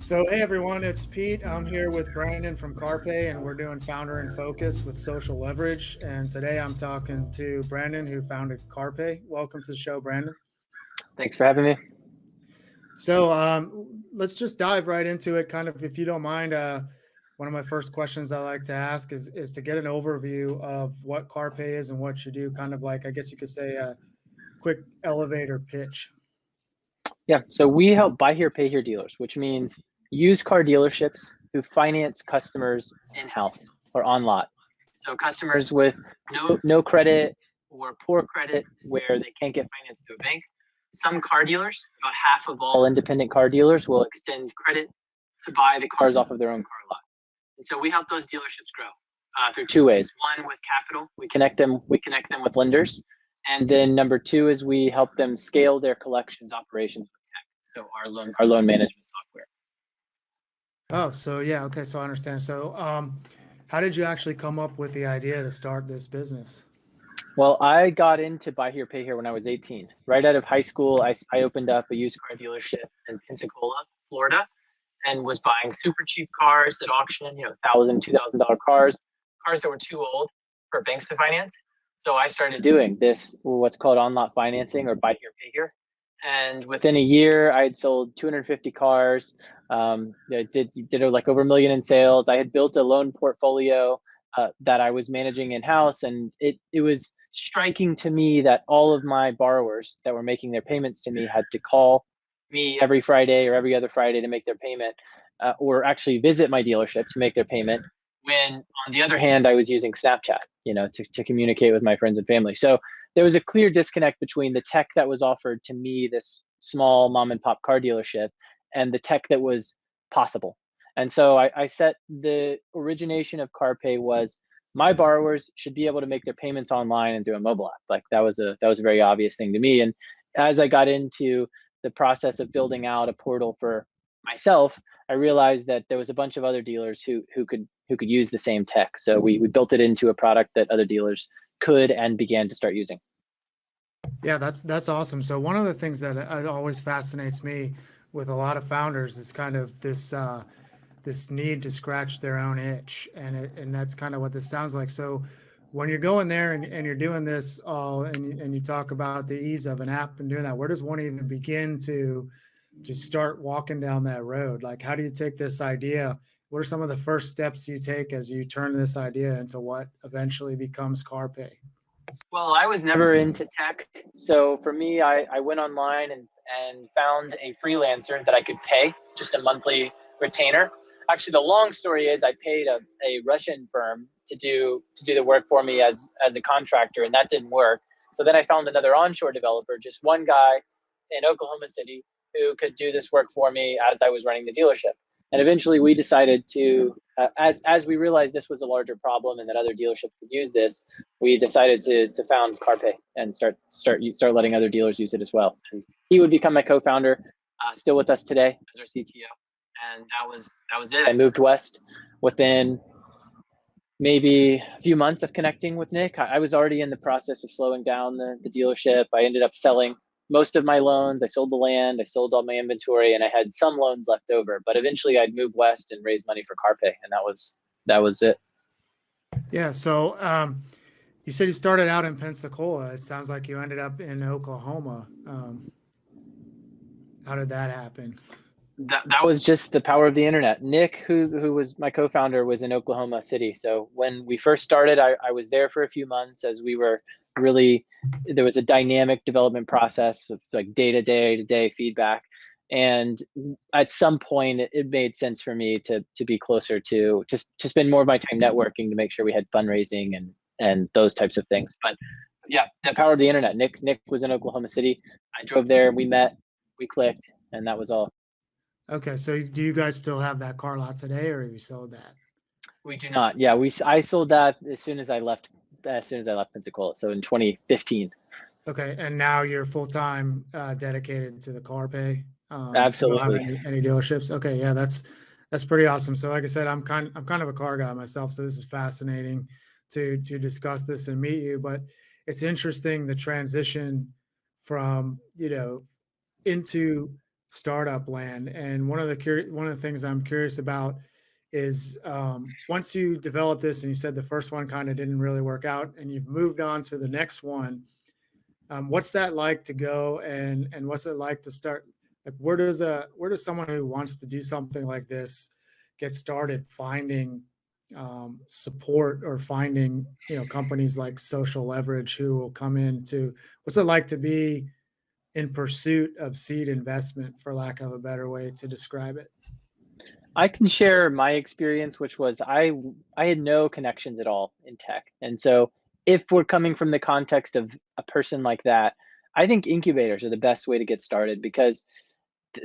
So, hey everyone, it's Pete. I'm here with Brandon from CARPAY, and we're doing Founder in Focus with Social Leverage. And today I'm talking to Brandon, who founded CARPAY. Welcome to the show, Brandon. Thanks for having me. So, let's just dive right into it. Kind of, if you don't mind, one of my first questions I like to ask is to get an overview of what CARPAY is and what you do. Kind of like, I guess you could say, a quick elevator pitch. Yeah, so we help buy here, pay here dealers, which means used car dealerships who finance customers in-house or on lot. So customers with no credit or poor credit where they can't get financed through a bank. Some car dealers, about half of all independent car dealers, will extend credit to buy the cars off of their own car lot. And so we help those dealerships grow through two ways. One, with capital, we connect them with lenders. And then number two is we help them scale their collections operations with tech. So our loan management software. Oh, so yeah, okay, so I understand. So, how did you actually come up with the idea to start this business? Well, I got into buy here, pay here when I was 18. Right out of high school, I opened up a used car dealership in Pensacola, Florida, and was buying super cheap cars at auction, $1,000, $2,000 cars that were too old for banks to finance. So I started doing this, what's called on-lot financing or buy here, pay here. And within a year, I had sold 250 cars. Did like over $1 million in sales. I had built a loan portfolio that I was managing in-house, and it was striking to me that all of my borrowers that were making their payments to me had to call me every Friday or every other Friday to make their payment, or actually visit my dealership to make their payment. When on the other hand, I was using Snapchat, to communicate with my friends and family. So there was a clear disconnect between the tech that was offered to me, this small mom and pop car dealership, and the tech that was possible. And so I set the origination of CarPay was my borrowers should be able to make their payments online and through a mobile app. Like that was a very obvious thing to me. And as I got into the process of building out a portal for myself, I realized that there was a bunch of other dealers who could use the same tech. So we built it into a product that other dealers could and began to start using. Yeah, that's awesome. So one of the things that always fascinates me with a lot of founders is kind of this need to scratch their own itch, and that's kind of what this sounds like. So when you're going there and you're doing this all, and you talk about the ease of an app and doing that, where does one even begin to start walking down that road? Like, how do you take this idea? What are some of the first steps you take as you turn this idea into what eventually becomes CarPay? Well, I was never into tech. So for me, I went online and found a freelancer that I could pay, just a monthly retainer. Actually, the long story is I paid a Russian firm to do the work for me as a contractor, and that didn't work. So then I found another onshore developer, just one guy in Oklahoma City who could do this work for me as I was running the dealership. And eventually we decided to, as we realized this was a larger problem and that other dealerships could use this, we decided to found CarPay and start letting other dealers use it as well. And he would become my co-founder, still with us today as our CTO. And that was it. I moved west within maybe a few months of connecting with Nick. I was already in the process of slowing down the dealership. I ended up selling most of my loans. I sold the land, I sold all my inventory, and I had some loans left over. But eventually I'd move west and raise money for CarPay, and that was it. Yeah. So you said you started out in Pensacola. It sounds like you ended up in Oklahoma. How did that happen? That was just the power of the internet. Nick, who was my co-founder, was in Oklahoma City. So when we first started, I was there for a few months as we were there was a dynamic development process of like day-to-day feedback. And at some point it made sense for me to be closer to spend more of my time networking to make sure we had fundraising and those types of things. But yeah, the power of the internet. Nick was in Oklahoma City. I drove there, we met, we clicked, and that was all. Okay, so do you guys still have that car lot today, or have you sold that? We do not. Yeah, I sold that as soon as I left Pensacola. So in 2015. Okay, and now you're full time dedicated to the CarPay. You don't have Absolutely. any dealerships. Okay, yeah, that's pretty awesome. So, like I said, I'm kind of a car guy myself, so this is fascinating to discuss this and meet you. But it's interesting the transition from into startup land. And one of the things I'm curious about is once you develop this, and you said the first one kind of didn't really work out, and you've moved on to the next one. What's that like to go, and what's it like to start? Like, where does someone who wants to do something like this get started finding support, or finding companies like Social Leverage who will come in to? What's it like to be in pursuit of seed investment, for lack of a better way to describe it? I can share my experience, which was I had no connections at all in tech. And so if we're coming from the context of a person like that, I think incubators are the best way to get started because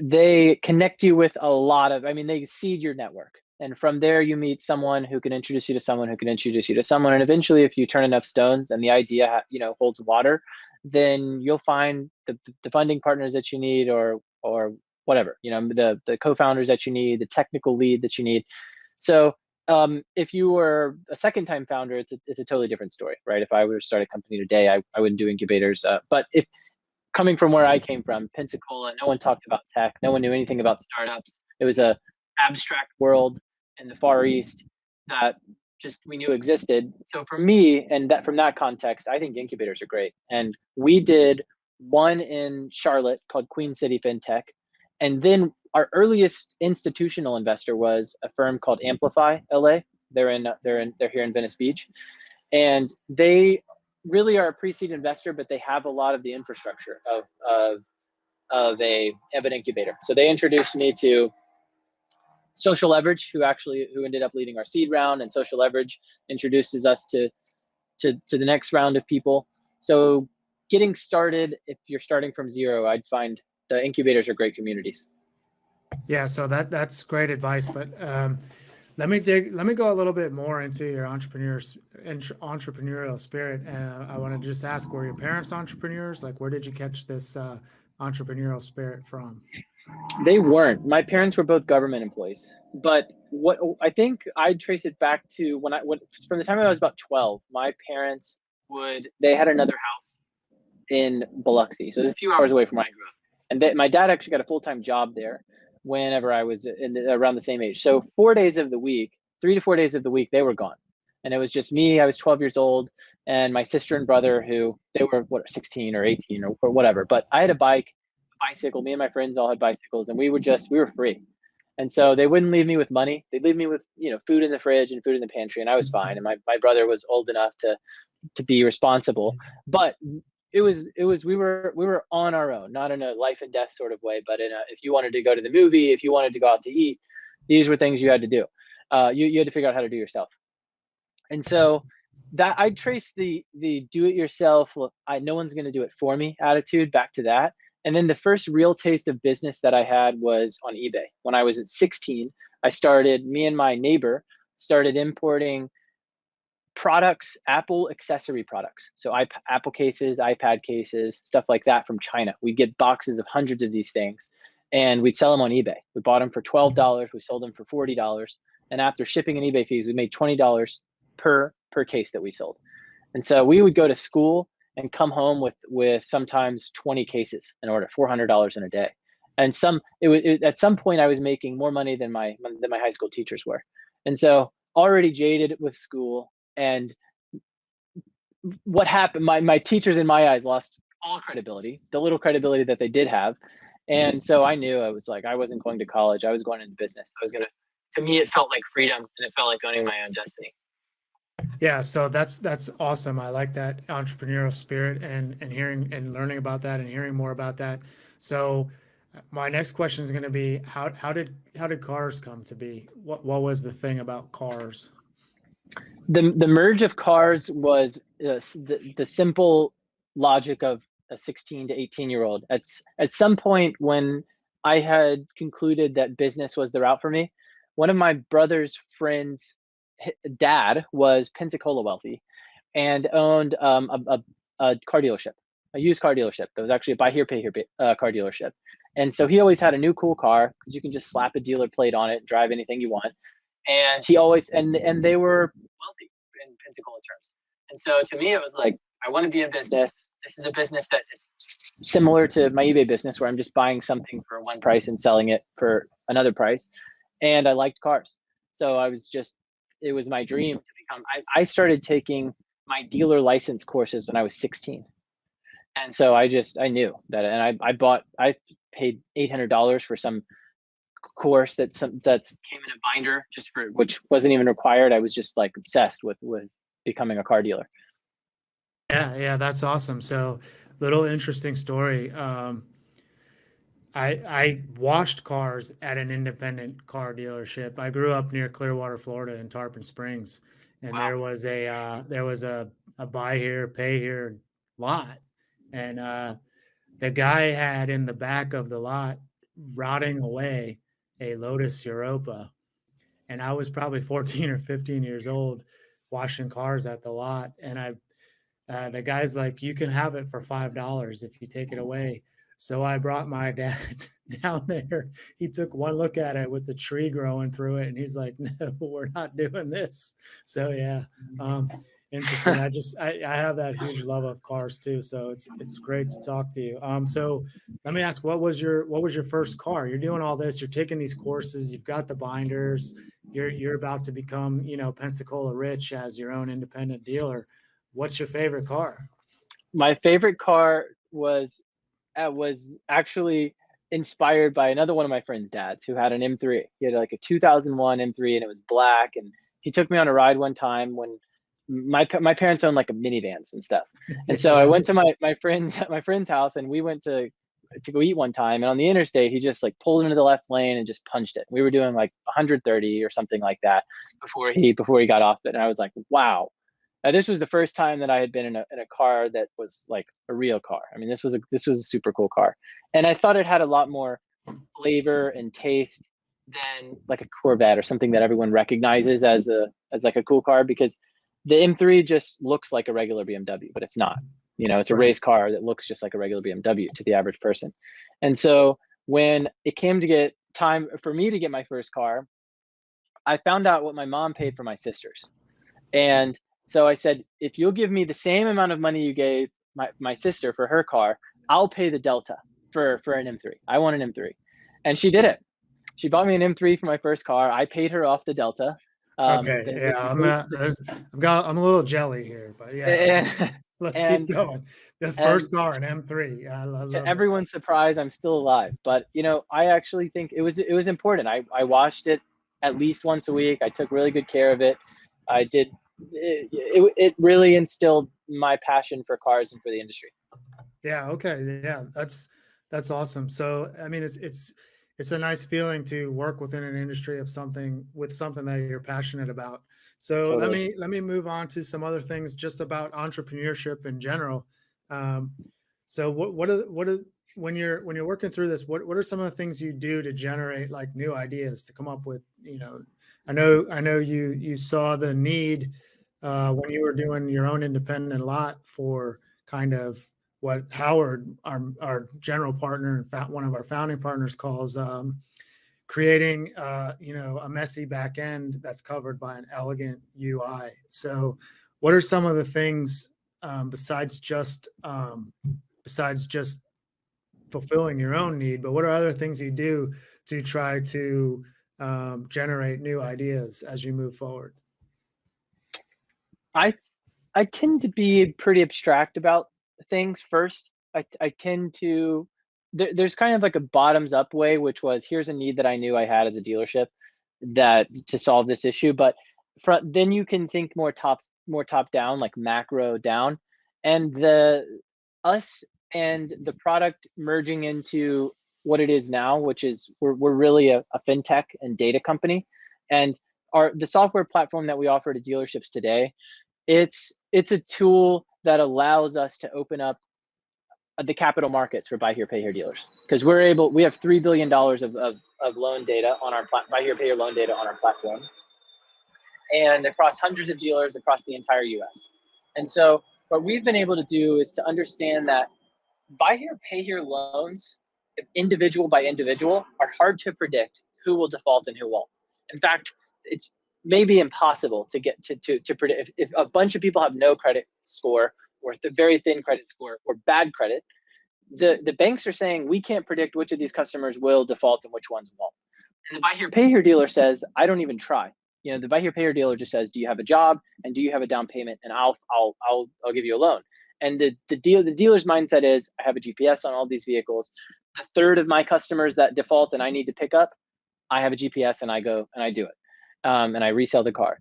they connect you with a lot of, I mean, they seed your network. And from there, you meet someone who can introduce you to someone who can introduce you to someone. And eventually, if you turn enough stones and the idea, holds water, then you'll find the funding partners that you need, or whatever, the co-founders that you need, the technical lead that you need. So if you were a second time founder, it's a totally different story, right? If I were to start a company today, I wouldn't do incubators. But if coming from where I came from, Pensacola, no one talked about tech. No one knew anything about startups. It was a abstract world in the Far East that just we knew existed. So for me, and that from that context, I think incubators are great. And we did one in Charlotte called Queen City FinTech. And then our earliest institutional investor was a firm called Amplify LA. They're here in Venice Beach. And they really are a pre-seed investor, but they have a lot of the infrastructure of an incubator. So they introduced me to Social Leverage, who ended up leading our seed round, and Social Leverage introduces us to the next round of people. So getting started, if you're starting from zero, I'd find the incubators are great communities. Yeah, so that's great advice, but let me go a little bit more into your entrepreneurial spirit, and I want to just ask, were your parents entrepreneurs? Like, where did you catch this entrepreneurial spirit from? They weren't. My parents were both government employees. But what I think I'd trace it back to from the time I was about 12, my parents they had another house in Biloxi. So it was a few hours away from where I grew up. And my dad actually got a full-time job there whenever I was around the same age. So 4 days of the week, 3 to 4 days of the week, they were gone. And it was just me. I was 12 years old, and my sister and brother, who they were 16 or 18 or whatever. But I had a bicycle. Me and my friends all had bicycles, and we were free. And so they wouldn't leave me with money. They'd leave me with, food in the fridge and food in the pantry, and I was fine. And my brother was old enough to be responsible. But we were on our own, not in a life and death sort of way, but if you wanted to go to the movie, if you wanted to go out to eat, these were things you had to do. You had to figure out how to do yourself. And so that I trace the do it yourself, no one's going to do it for me attitude back to that. And then the first real taste of business that I had was on eBay. When I was at 16, me and my neighbor started importing products, Apple accessory products. So Apple cases, iPad cases, stuff like that from China. We'd get boxes of hundreds of these things, and we'd sell them on eBay. We bought them for $12. We sold them for $40. And after shipping and eBay fees, we made $20 per case that we sold. And so we would go to school and come home with sometimes 20 cases and order $400 in a day. And at some point I was making more money than my high school teachers were. And so already jaded with school. And what happened, my teachers in my eyes lost all credibility, the little credibility that they did have. And so I knew, I was like, I wasn't going to college. I was going into business. To me, it felt like freedom, and it felt like owning my own destiny. Yeah, so that's awesome. I like that entrepreneurial spirit, and hearing and learning about that and hearing more about that. So my next question is going to be, how did cars come to be? What was the thing about cars? The merge of cars was the simple logic of a 16 to 18-year-old. At some point when I had concluded that business was the route for me, one of my brother's friends' dad was Pensacola wealthy and owned a car dealership, a used car dealership that was actually a buy here, pay here car dealership. And so he always had a new cool car because you can just slap a dealer plate on it and drive anything you want. And he always, and they were wealthy in Pensacola terms. And so to me, it was like, I want to be in business. This is a business that is similar to my eBay business where I'm just buying something for one price and selling it for another price. And I liked cars. So it was my dream to become, I started taking my dealer license courses when I was 16. And so I knew that, and I paid $800 for some course that's came in a binder which wasn't even required. I was just like obsessed with becoming a car dealer. Yeah, that's awesome. So, little interesting story. I washed cars at an independent car dealership. I grew up near Clearwater, Florida, in Tarpon Springs, and Wow. there was a buy here, pay here lot, and the guy had in the back of the lot rotting away a Lotus Europa, and I was probably 14 or 15 years old washing cars at the lot, and the guy's like, "You can have it for $5 if you take it away." So I brought my dad down there. He took one look at it with the tree growing through it, and he's like, "No, we're not doing this." So yeah, um, interesting. I have that huge love of cars too, so it's great to talk to you. So let me ask, what was your first car? You're doing all this, you're taking these courses, you've got the binders, you're about to become, Pensacola rich as your own independent dealer. What's your favorite car? My favorite car was actually inspired by another one of my friend's dads who had an M3. He had like a 2001 M3 and it was black. And he took me on a ride one time when my parents owned like a minivans and stuff. And so I went to my friend's house and we went to go eat one time. And on the interstate, he just like pulled into the left lane and just punched it. We were doing like 130 or something like that before he got off it. And I was like, wow. This was the first time that I had been in a car that was like a real car. I mean, this was a super cool car, and I thought it had a lot more flavor and taste than like a Corvette or something that everyone recognizes as like a cool car, because the M3 just looks like a regular BMW, but it's not. It's a Right. race car that looks just like a regular BMW to the average person. And so when it came to get time for me to get my first car, I found out what my mom paid for my sisters. And so I said, if you'll give me the same amount of money you gave my sister for her car, I'll pay the delta for an M3. I want an M3. And she did it. She bought me an M3 for my first car. I paid her off the delta. Okay, yeah, I'm a little jelly here, but yeah, let's keep and going. The and first car, an M3. I to love it. everyone's surprise, I'm still alive. But I actually think it was important. I washed it at least once a week. I took really good care of it. I did. It really instilled my passion for cars and for the industry. Yeah, okay. Yeah, that's awesome. So, I mean, it's a nice feeling to work within an industry of something that you're passionate about. So, let Totally. me move on to some other things just about entrepreneurship in general. Um, so what are when you're working through this, what are some of the things you do to generate like new ideas to come up with, I know you saw the need when you were doing your own independent lot for kind of what Howard, our general partner, in fact, one of our founding partners, calls creating, a messy back end that's covered by an elegant UI. So, what are some of the things besides just fulfilling your own need, but what are other things you do to try to generate new ideas as you move forward? I I tend to be pretty abstract about things first. I tend to there's kind of like a bottoms up way, which was, here's a need that I knew I had as a dealership that to solve this issue. But then you can think more top down, like macro down, and the us and the product merging into what it is now, which is we're really a fintech and data company, and the software platform that we offer to dealerships today, it's a tool that allows us to open up the capital markets for buy here pay here dealers, because we have $3 billion of loan data on our buy here pay here loan data on our platform, and across hundreds of dealers across the entire US. And so what we've been able to do is to understand that buy here pay here loans, individual by individual, are hard to predict who will default and who won't. In fact, it's maybe impossible to get to predict. If a bunch of people have no credit score, or the very thin credit score or bad credit, the banks are saying we can't predict which of these customers will default and which ones won't. And the buy here, pay here dealer says, I don't even try. You know, the buy here, pay here dealer just says, do you have a job and do you have a down payment, and I'll give you a loan. And the dealer's mindset is, I have a GPS on all these vehicles. The third of my customers that default and I need to pick up, I have a GPS and I go and I do it, and I resell the car.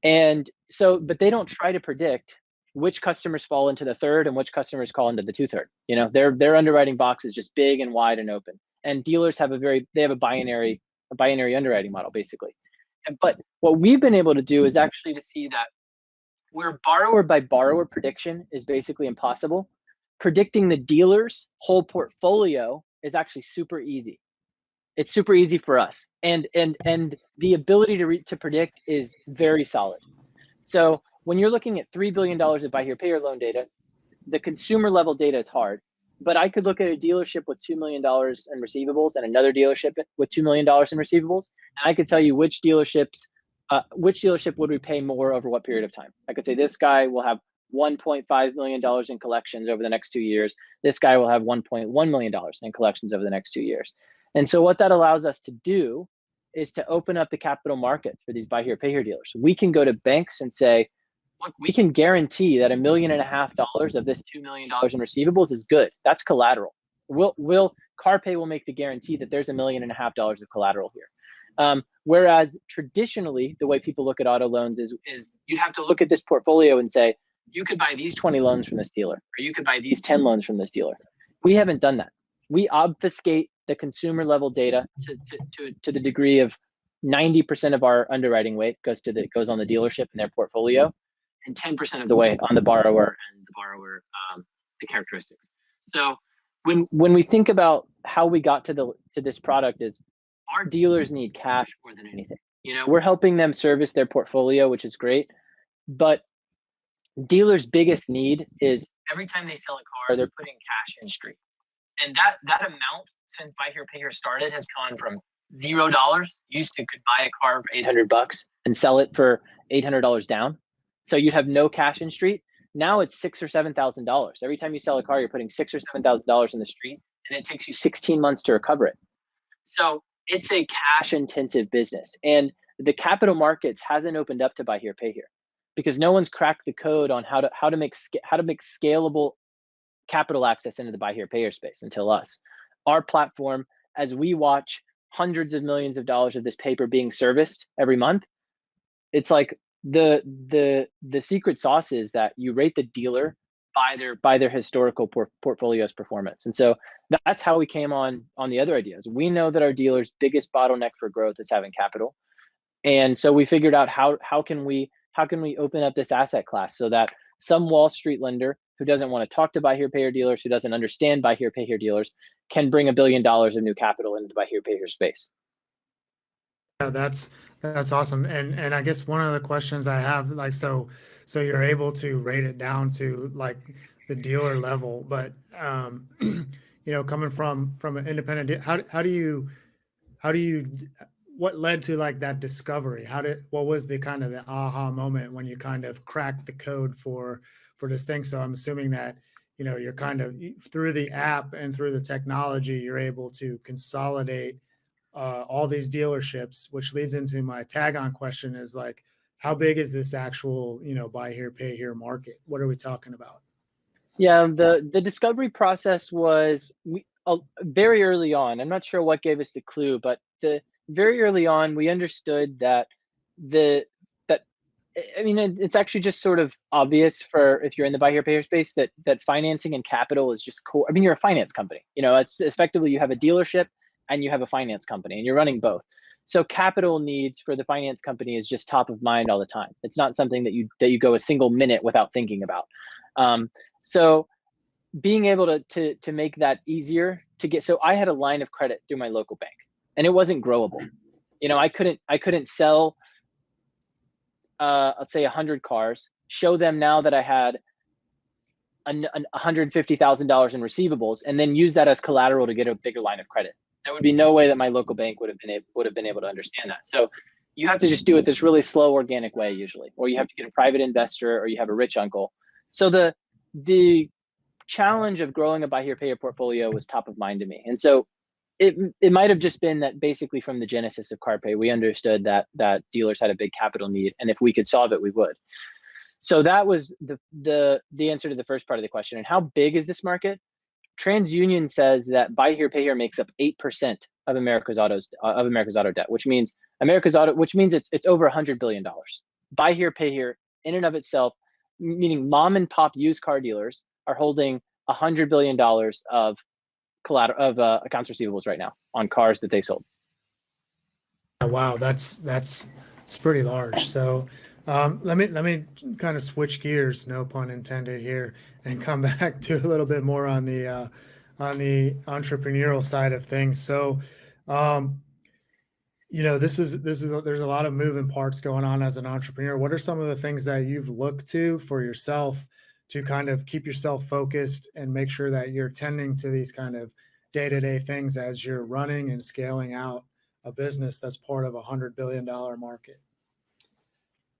And so, but they don't try to predict which customers fall into the third and which customers fall into the 2/3. You know, their underwriting box is just big and wide and open. And dealers have a binary underwriting model, basically. But what we've been able to do is actually to see that where borrower by borrower prediction is basically impossible, predicting the dealer's whole portfolio is actually super easy. It's super easy for us, and the ability to predict is very solid. So when you're looking at $3 billion of buy here, pay here loan data, the consumer level data is hard. But I could look at a dealership with $2 million in receivables and another dealership with $2 million in receivables, and I could tell you which dealership would we pay more over what period of time. I could say this guy will have $1.5 million in collections over the next 2 years. This guy will have $1.1 million in collections over the next 2 years. And so what that allows us to do is to open up the capital markets for these buy here, pay here dealers. We can go to banks and say, look, we can guarantee that $1.5 million of this $2 million in receivables is good. That's collateral. CARPAY will make the guarantee that there's $1.5 million of collateral here. Whereas traditionally, the way people look at auto loans is you'd have to look at this portfolio and say, you could buy these 20 loans from this dealer, or you could buy these 10 loans from this dealer. We haven't done that. We obfuscate the consumer level data to the degree of 90% of our underwriting weight goes on the dealership and their portfolio, and 10% of the way on the borrower and the characteristics. So when we think about how we got to this product, is our dealers need cash more than anything. You know, we're helping them service their portfolio, which is great, but dealers' biggest need is every time they sell a car, they're putting cash in street. And that amount since buy here, pay here started has gone from $0. Used to could buy a car for $800 and sell it for $800 down. So you'd have no cash in street. Now it's $6,000 or $7,000. Every time you sell a car, you're putting $6,000 or $7,000 in the street, and it takes you 16 months to recover it. So it's a cash intensive business, and the capital markets hasn't opened up to buy here, pay here, because no one's cracked the code on how to make scalable capital access into the buy here, pay here space until us. Our platform, as we watch hundreds of millions of dollars of this paper being serviced every month, it's like the secret sauce is that you rate the dealer by their historical portfolio's performance. And so that's how we came on the other ideas. We know that our dealers' biggest bottleneck for growth is having capital. And so we figured out how can we open up this asset class so that some Wall Street lender who doesn't want to talk to buy here, pay here dealers, who doesn't understand buy here, pay here dealers, can bring $1 billion of new capital into the buy here, pay here space. Yeah, that's awesome. And I guess one of the questions I have, like, so you're able to rate it down to like the dealer level, but you know, coming from an independent, how do you what led to like that discovery? What was the kind of the aha moment when you kind of cracked the code for this thing? So I'm assuming that, you know, you're kind of through the app and through the technology, you're able to consolidate all these dealerships, which leads into my tag on question is like, how big is this actual, you know, buy here, pay here market? What are we talking about? Yeah, the discovery process was very early on. I'm not sure what gave us the clue, but very early on, we understood that I mean, it's actually just sort of obvious for if you're in the buy here, pay here space that financing and capital is just cool. I mean, you're a finance company, you know, it's effectively you have a dealership and you have a finance company and you're running both. So capital needs for the finance company is just top of mind all the time. It's not something that you go a single minute without thinking about. So being able to make that easier to get, so I had a line of credit through my local bank and it wasn't growable. You know, I couldn't sell, let's say 100 cars, show them now that I had $150,000 in receivables and then use that as collateral to get a bigger line of credit. There would be no way that my local bank would have been able to understand that. So you have to just do it this really slow, organic way usually, or you have to get a private investor or you have a rich uncle. So the the challenge of growing a buy here, pay here portfolio was top of mind to me. And so it might have just been that basically from the genesis of CARPAY, we understood that dealers had a big capital need, and if we could solve it, we would. So that was the answer to the first part of the question. And how big is this market? TransUnion says that buy here, pay here makes up 8% of America's auto debt, which means it's over $100 billion. Buy here, pay here, in and of itself, meaning mom and pop used car dealers are holding $100 billion of collateral of accounts receivables right now on cars that they sold. Wow, that's it's pretty large. So let me kind of switch gears, no pun intended here, and come back to a little bit more on the entrepreneurial side of things. So this is there's a lot of moving parts going on as an entrepreneur. What are some of the things that you've looked to for yourself to kind of keep yourself focused and make sure that you're tending to these kind of day-to-day things as you're running and scaling out a business that's part of $100 billion market?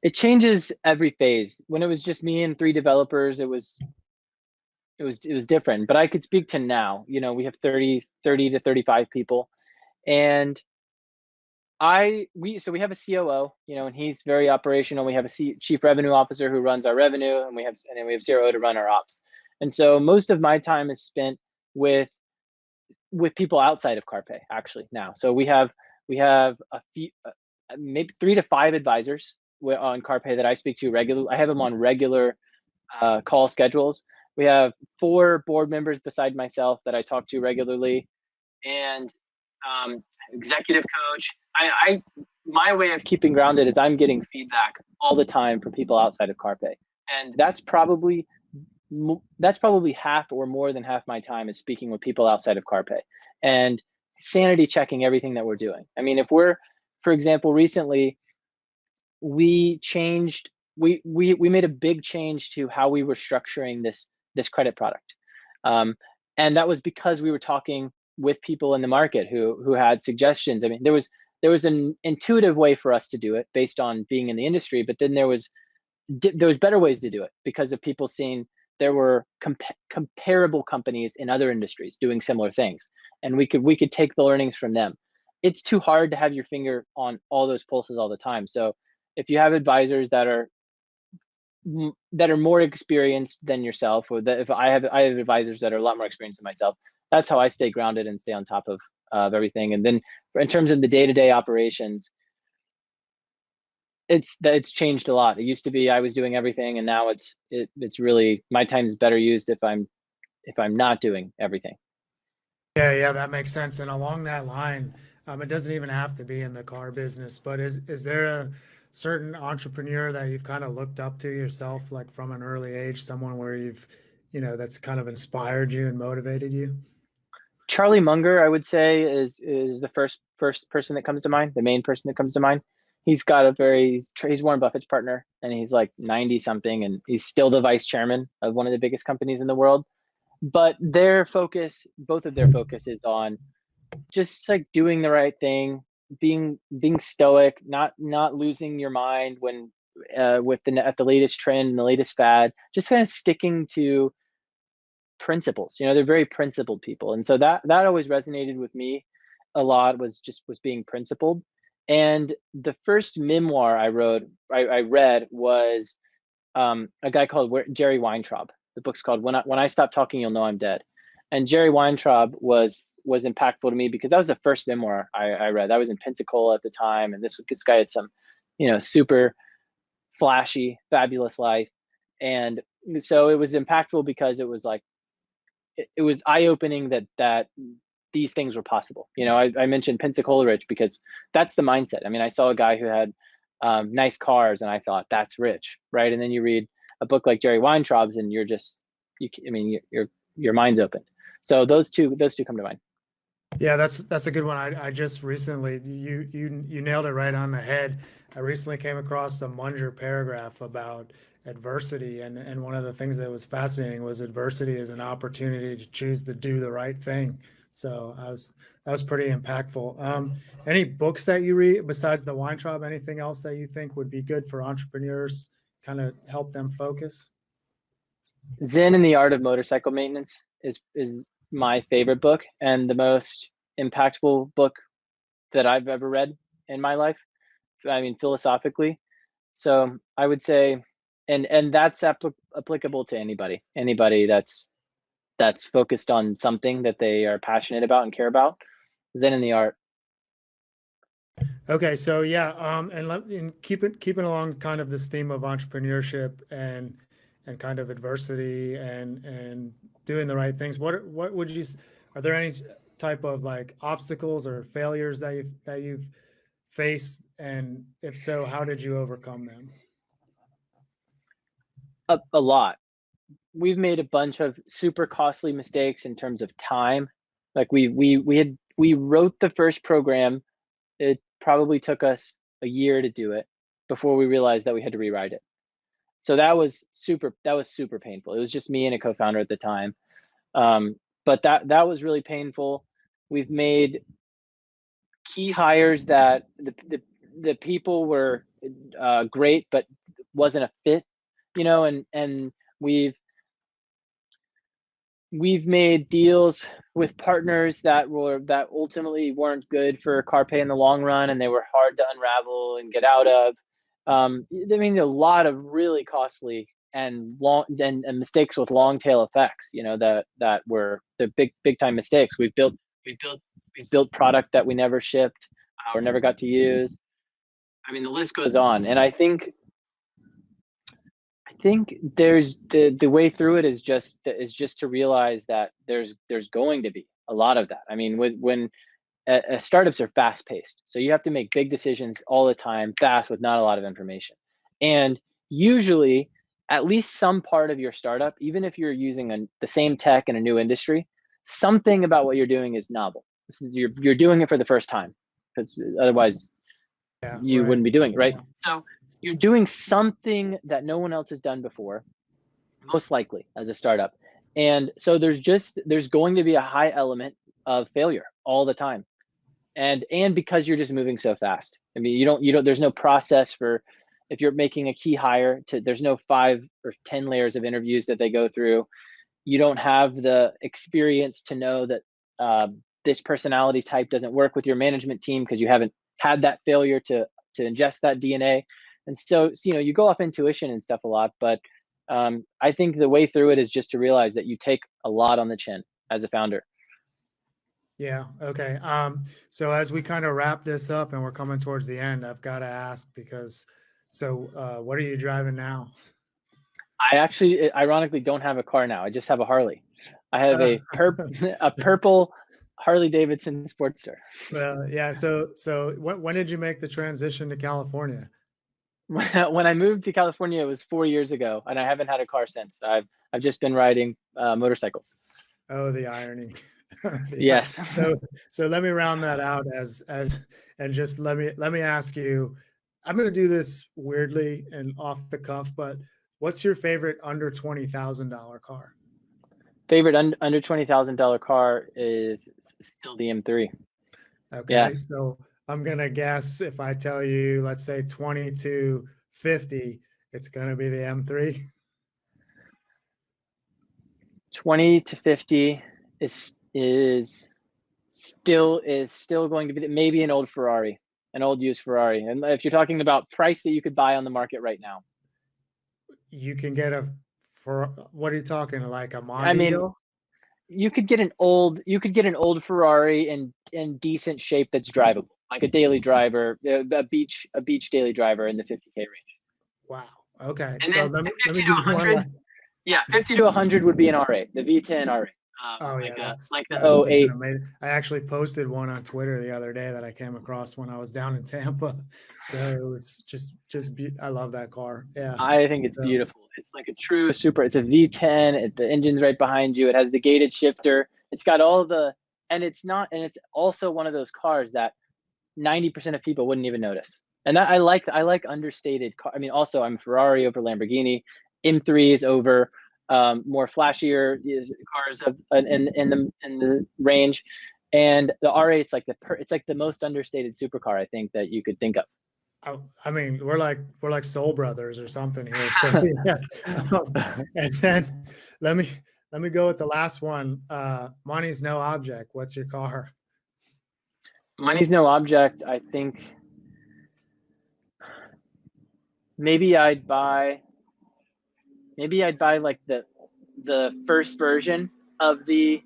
It changes every phase. When it was just me and 3 developers, it was different. But I could speak to now. We have 30 to 35 people, and we have a COO, and he's very operational. We have a chief revenue officer who runs our revenue, and we have CRO to run our ops. And so most of my time is spent with people outside of CARPAY actually now. So we have a few, maybe 3 to 5 advisors on CARPAY that I speak to regularly. I have them on regular call schedules. We have 4 board members beside myself that I talk to regularly, and executive coach. My way of keeping grounded is I'm getting feedback all the time from people outside of CARPAY, and that's probably half or more than half my time is speaking with people outside of CARPAY and sanity checking everything that we're doing. I mean, for example, recently we made a big change to how we were structuring this credit product, and that was because we were talking with people in the market who had suggestions. I mean, there was an intuitive way for us to do it based on being in the industry, but then there was better ways to do it because of people seeing there were comparable companies in other industries doing similar things, and we could take the learnings from them. It's too hard to have your finger on all those pulses all the time. So if you have advisors that are more experienced than yourself, or that if I have advisors that are a lot more experienced than myself, that's how I stay grounded and stay on top of everything. And then in terms of the day-to-day operations, it's changed a lot. It used to be I was doing everything, and now it's really my time is better used if I'm not doing everything. Yeah, that makes sense. And along that line, it doesn't even have to be in the car business, but is there a certain entrepreneur that you've kind of looked up to yourself, like from an early age, someone where that's kind of inspired you and motivated you? Charlie Munger, I would say, is the first person that comes to mind, the main person that comes to mind. He's got he's Warren Buffett's partner, and he's like 90 something, and he's still the vice chairman of one of the biggest companies in the world. But both of their focus is on just like doing the right thing, being stoic, not losing your mind when at the latest trend and the latest fad, just kind of sticking to principles. They're very principled people, and so that always resonated with me a lot, was being principled. And the first memoir I read was a guy called Jerry Weintraub. The book's called When I Stop Talking, You'll Know I'm Dead. And Jerry Weintraub was impactful to me because that was the first memoir I read. I was in Pensacola at the time, and this guy had some super flashy, fabulous life. And so it was impactful because it was like it was eye-opening that these things were possible. I mentioned Pensacola rich because that's the mindset. I mean, I saw a guy who had nice cars, and I thought that's rich, right? And then you read a book like Jerry Weintraub's, and your mind's open. So those two come to mind. Yeah, that's a good one. I just recently, you nailed it right on the head. I recently came across a Munger paragraph about adversity, and one of the things that was fascinating was adversity is an opportunity to choose to do the right thing. So that was pretty impactful. Any books that you read besides the Weintraub? Anything else that you think would be good for entrepreneurs, kind of help them focus? Zen and the Art of Motorcycle Maintenance is my favorite book and the most impactful book that I've ever read in my life. I mean, philosophically. So I would say, and that's applicable to anybody that's focused on something that they are passionate about and care about. Zen and the Art. Okay, so yeah, and keeping along kind of this theme of entrepreneurship and kind of adversity and doing the right things. What would you are there any type of like obstacles or failures that you've faced, and if so, how did you overcome them? A lot. We've made a bunch of super costly mistakes in terms of time. Like we wrote the first program. It probably took us a year to do it before we realized that we had to rewrite it. So that was super painful. It was just me and a co-founder at the time. But that was really painful. We've made key hires that the people were great, but wasn't a fit, and we've made deals with partners that ultimately weren't good for CARPAY in the long run, and they were hard to unravel and get out of. I mean, a lot of really costly and and mistakes with long tail effects. That were the big time mistakes. We built we've built product that we never shipped or never got to use. I mean, the list goes on, and I think there's the way through it is just to realize that there's going to be a lot of that. I mean, when startups are fast paced, so you have to make big decisions all the time, fast with not a lot of information, and usually at least some part of your startup, even if you're using the same tech in a new industry, something about what you're doing is novel. You're doing it for the first time, because otherwise Yeah, you right. wouldn't be doing it, right? Yeah. So you're doing something that no one else has done before, most likely as a startup. And so there's going to be a high element of failure all the time. And because you're just moving so fast. I mean, you don't there's no process for if you're making a key hire there's no 5 or 10 layers of interviews that they go through. You don't have the experience to know that this personality type doesn't work with your management team because you haven't had that failure to ingest that DNA. And so you go off intuition and stuff a lot, but I think the way through it is just to realize that you take a lot on the chin as a founder. Yeah. Okay. So as we kind of wrap this up and we're coming towards the end, I've got to ask because, so what are you driving now? I actually, ironically, don't have a car now. I just have a Harley. I have Uh, a purple Harley Davidson Sportster. well, yeah. So when did you make the transition to California? When I moved to California, it was 4 years ago, and I haven't had a car since. I've just been riding motorcycles. Oh, the irony. Yeah. Yes. So let me round that out and just let me ask you, I'm going to do this weirdly and off the cuff, but what's your favorite under $20,000 car? Favorite under $20,000 car is still the M3. Yeah. Okay, so I'm gonna guess if I tell you, let's say 20 to 50, it's gonna be the M3. 20 to 50 is still going to be maybe an old Ferrari, an old used Ferrari. And if you're talking about price that you could buy on the market right now, You can get for what are you talking, like a I mean, Mondeo? you could get an old Ferrari in decent shape that's drivable, like a daily driver, a beach daily driver in the 50K range. Wow. Okay, And so then let me 50 to give you one 100, last. yeah, 50 to 100 would be an R8, the V10 R8, Oh yeah, like a that's like the that, oh that's an 08. amazing. I actually posted one on Twitter the other day that I came across when I was down in Tampa. So it was I love that car. Yeah. I think it's So beautiful. It's like a true super. It's a V10. The engine's right behind you. It has the gated shifter. It's got all the, and it's not, and it's also one of those cars that 90% of people wouldn't even notice. And that I like understated car. I mean, also I'm Ferrari over Lamborghini, M3s over more flashier cars in the range, and the R8's like it's like the most understated supercar I think that you could think of. I mean, we're like soul brothers or something here. So yeah. And then let me let me go with the last one. Money's no object. What's your car? Money's no object. I think maybe I'd buy like the first version of the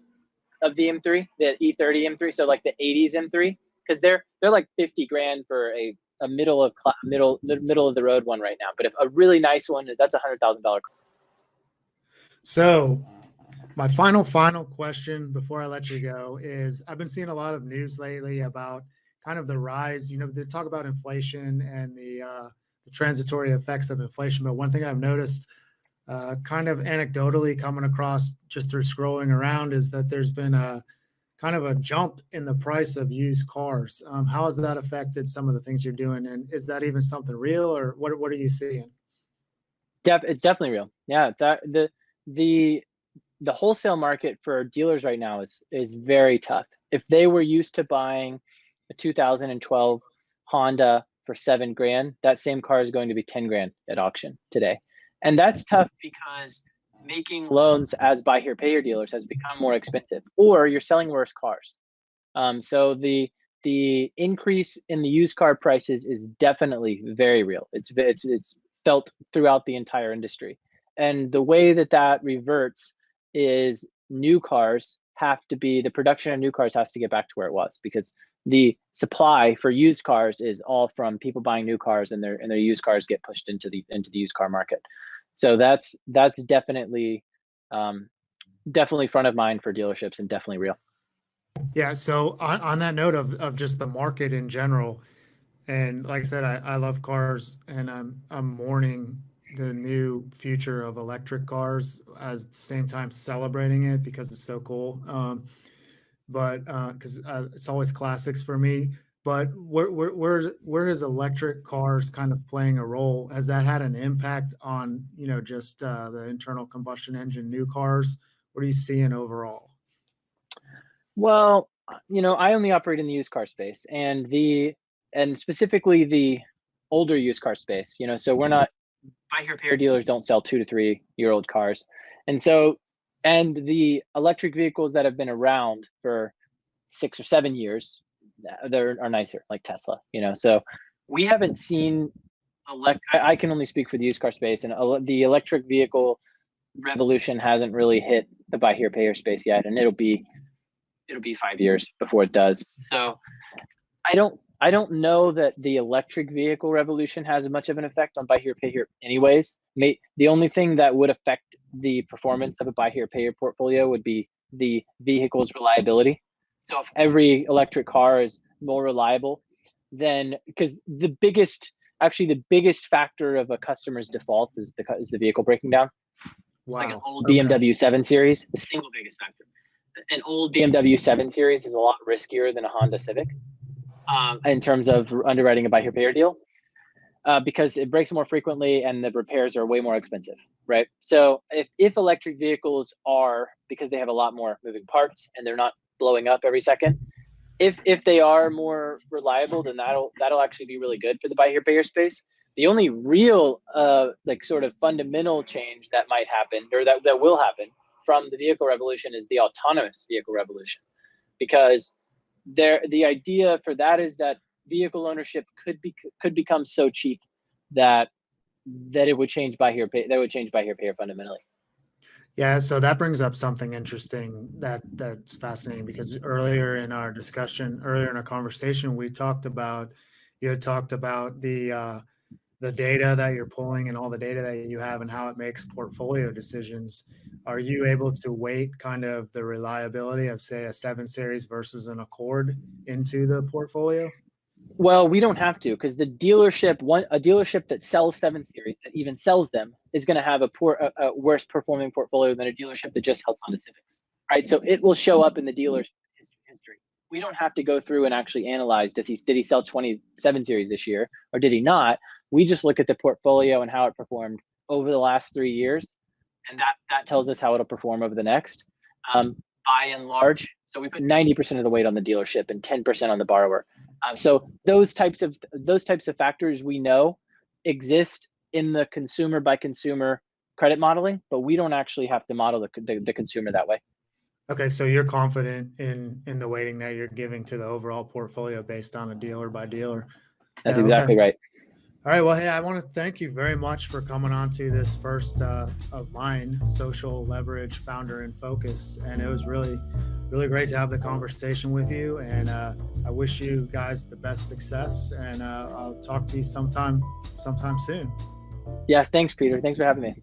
M3, the E30 M3, so like the 80s M3, because they're like 50 grand for a middle of the road one right now. But if a really nice one, that's $100,000. So my final question before I let you go is I've been seeing a lot of news lately about kind of the rise. You know, they talk about inflation and the transitory effects of inflation. But one thing I've noticed, kind of anecdotally coming across just through scrolling around, is that there's been a kind of a jump in the price of used cars. How has that affected some of the things you're doing? And is that even something real, or what are you seeing? It's definitely real. Yeah, the the wholesale market for dealers right now is very tough. If they were used to buying a 2012 Honda for 7 grand, that same car is going to be 10 grand at auction today. And that's tough because making loans as buy here, pay here dealers has become more expensive, or you're selling worse cars. So the increase in the used car prices is definitely very real. It's felt throughout the entire industry, and the way that that reverts is the production of new cars has to get back to where it was, because the supply for used cars is all from people buying new cars, and their used cars get pushed into the used car market. So that's definitely front of mind for dealerships, and definitely real. Yeah. So on that note of just the market in general, and like I said, I love cars, and I'm mourning the new future of electric cars at the same time celebrating it because it's so cool. But because it's always classics for me. But where is electric cars kind of playing a role? Has that had an impact on, you know, just the internal combustion engine new cars? What are you seeing overall? Well, I only operate in the used car space, and specifically the older used car space. So we're not buy here, pay here dealers don't sell 2 to 3 year old cars, and so and the electric vehicles that have been around for 6 or 7 years, are nicer, like Tesla. So we haven't seen I can only speak for the used car space, and the electric vehicle revolution hasn't really hit the buy here, pay here space yet, and it'll be 5 years before it does. So I don't know that the electric vehicle revolution has much of an effect on buy here, pay here anyways. The only thing that would affect the performance of a buy here, pay here portfolio would be the vehicle's reliability. So if every electric car is more reliable, then because the biggest factor of a customer's default is the vehicle breaking down. It's like an Wow. old Okay. BMW 7 Series, the single biggest factor. An old BMW 7 Series is a lot riskier than a Honda Civic, in terms of underwriting a buy here, pay here deal, because it breaks more frequently and the repairs are way more expensive, right? So if electric vehicles are, because they have a lot more moving parts and they're not blowing up every second, if they are more reliable, then that'll actually be really good for the buy here, pay here space. The only real like sort of fundamental change that might happen, or that will happen from the vehicle revolution, is the autonomous vehicle revolution, because the idea for that is that vehicle ownership could become so cheap that it would change buy here, pay here fundamentally. Yeah, so that brings up something interesting that's fascinating because earlier in our conversation, you had talked about the data that you're pulling and all the data that you have and how it makes portfolio decisions. Are you able to weight kind of the reliability of, say, a 7 Series versus an Accord into the portfolio? Well, we don't have to, because a dealership that sells 7 Series, that even sells them, is going to have a worse performing portfolio than a dealership that just sells Honda Civics, right? So it will show up in the dealer's history. We don't have to go through and actually analyze, did he sell 27 Series this year or did he not? We just look at the portfolio and how it performed over the last 3 years, and that tells us how it'll perform over the next. By and large, so we put 90% of the weight on the dealership and 10% on the borrower. So those types of factors we know exist in the consumer by consumer credit modeling, but we don't actually have to model the consumer that way. Okay, so you're confident in the weighting that you're giving to the overall portfolio based on a dealer by dealer. That's Yeah, okay. exactly right. All right. Well, hey, I want to thank you very much for coming on to this first of mine, Social Leverage Founder in Focus. And it was really, really great to have the conversation with you. And I wish you guys the best success. And I'll talk to you sometime soon. Yeah. Thanks, Peter. Thanks for having me.